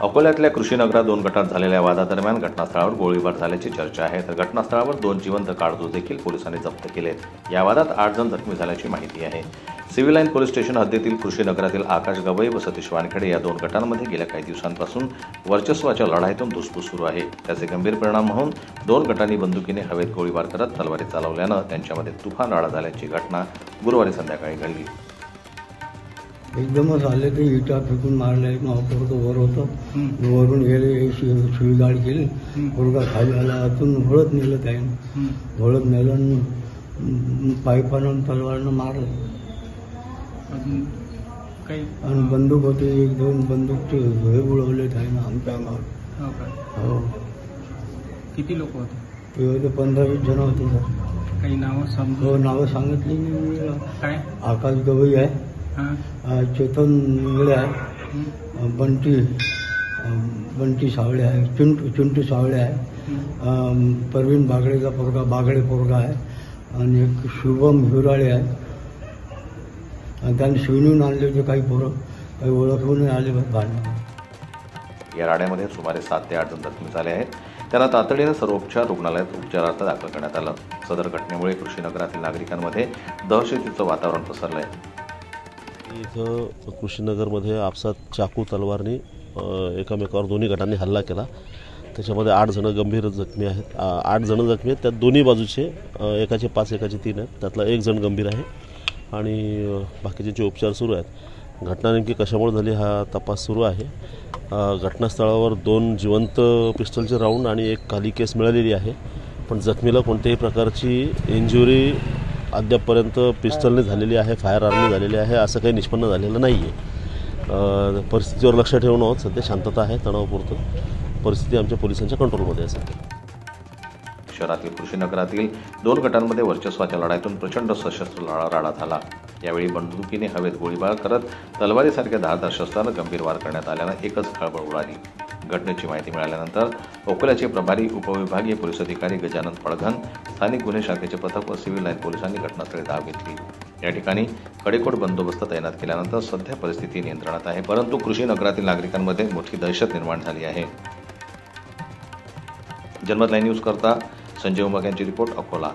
अकोल्यातल्या कृषीनगरात दोन गटात झालेल्या वादादरम्यान घटनास्थळावर गोळीबार झाल्याची चर्चा आहे, तर घटनास्थळावर दोन जिवंत काळतूस देखील पोलिसांनी जप्त केलेत। या वादात 8 जण जखमी झाल्याची माहिती आहे। सिव्हिल लाईन पोलीस स्टेशन हद्दीतील कृषीनगरातील आकाश गवई व सतीश वानखेडे या दोन गटांमध्ये गेल्या काही दिवसांपासून वर्चस्वाच्या लढाईतून धुसफूस सुरू आहे। त्याचे गंभीर परिणाम म्हणून दोन गटांनी बंदुकीने हवेत गोळीबार करत तलवारी चालवल्यानं त्यांच्यामध्ये तुफान राडा झाल्याची घटना गुरुवारी संध्याकाळी घडली। एकदमच आले ते इटा फेकून मारले, पोरगं वर होतं, वरून गेले शिवीगाळ केली, पोरगा खाली आला, आतून घोळत नेलं त्यानं, घोळत नेलं आणि पाईपानं तलवारनं मारलं आणि बंदूक होते, 1-2 बंदूकचे हे उडवले त्यानं आमच्या अंगावर। हो, किती लोक होते? ते होते 15-20 जण होते सर। काही नावं हो, नावं सांगितली मी। काय? आकाश गवई आहे, चेतन इंगळे आहे, बंटी सावळे आहे, चिंटू सावळे आहे, परवीन बागडेचा बागडे पोरगा आहे आणि एक शुभम हिराळे आहे। आणि त्यांनी शिवणून आणले होते काही पोरं, काही ओळखून आले भांडण। या राड्यामध्ये सुमारे 7 ते 8 जण जखमी झाले आहेत। त्यांना तातडीने सर्वोपचार रुग्णालयात उपचारार्थ दाखल करण्यात आलं। सदर घटनेमुळे कृषीनगरातील नागरिकांमध्ये दहशतीचं वातावरण पसरलं आहे। इथं कृषीनगरमध्ये आपसात चाकू तलवारनी एकामेकावर दोन्ही गटांनी हल्ला केला। त्याच्यामध्ये 8 जण गंभीर जखमी आहेत। 8 जण जखमी आहेत, त्यात दोन्ही बाजूचे, एकाचे 5 एकाचे 3 आहेत। त्यातला 1 जण गंभीर आहे आणि बाकीचे उपचार सुरू आहेत। घटना नेमकी कशामुळे झाली हा तपास सुरू आहे। घटनास्थळावर 2 जिवंत पिस्टलचे राऊंड आणि एक खाली केस मिळालेली आहे, पण जखमीला कोणत्याही प्रकारची इंजुरी अद्यापपर्यंत पिस्टलने झालेली आहे, फायर आर्मने झालेली आहे, असं काही निष्पन्न झालेलं नाही आहे। परिस्थितीवर लक्ष ठेवून आहोत। सध्या शांतता आहे, तणावपूर्ण परिस्थिती आमच्या पोलिसांच्या कंट्रोलमध्ये आहे। शहरातील कृषीनगरातील 2 गटांमध्ये वर्चस्वाच्या लढाईतून प्रचंड सशस्त्र राडा झाला। यावेळी बंदुकीने हवेत गोळीबार करत तलवारीसारख्या धारदार शस्त्रानं गंभीर वार करण्यात आल्यानं एकच खळबळ उडाली। घटनेची माहिती मिळाल्यानंतर अकोल्याचे प्रभारी उपविभागीय पोलीस अधिकारी गजानन पळघन, स्थानिक गुन्हे शाखेचे पथक व सिव्हिल लाईन पोलिसांनी घटनास्थळी धाव घेतली। या ठिकाणी कडेकोट बंदोबस्त तैनात केल्यानंतर सध्या परिस्थिती नियंत्रणात आहे, परंतु कृषीनगरातील नागरिकांमध्ये मोठी दहशत निर्माण झाली आहे। जनमत लाईव्ह न्यूज करता संजय उमग यांची रिपोर्ट, अकोला।